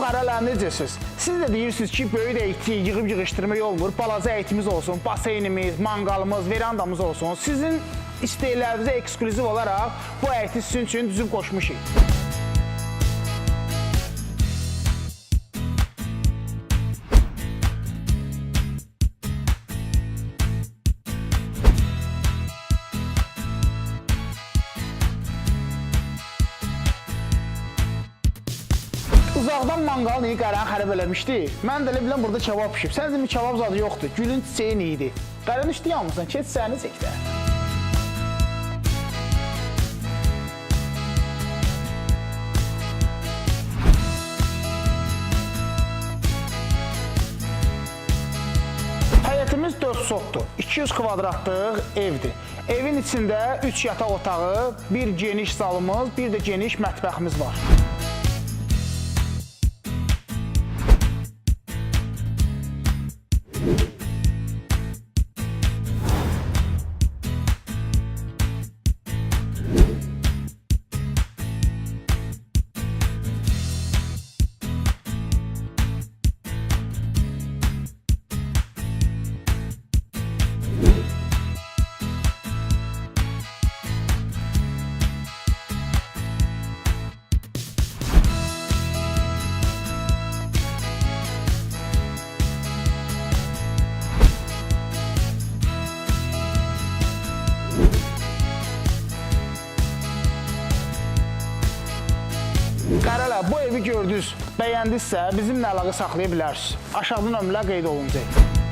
Qaralar, necəsiz? Siz də deyirsiniz ki, böyük əyti yığıb-yığışdırmaq olmur. Balaca əytimiz olsun, baseynimiz, manqalımız, verandamız olsun. Sizin istəklərinizə ekskluziv olaraq bu əyti sizin üçün düzüb qoşmuşuq. Uzaqdan manqalın iyi qaranı xərab eləmişdi. Mən də elə biləm burada kebab pişib. Sən demin kebab zadı yoxdur. Gülün çiçeğin iyidir. Qaranı işdi yalnızdan. Keç səni çəkdə. Həyətimiz 4 sotdur. 200 kvadratlıq evdir. Evin içində 3 yataq otağı, bir geniş salımız, bir də geniş mətbəximiz var. Qaralar, bu evi gördünüz, bəyəndinizsə bizimlə əlaqə saxlaya bilərsiniz. Aşağıdan nömrələr qeyd olunacaq.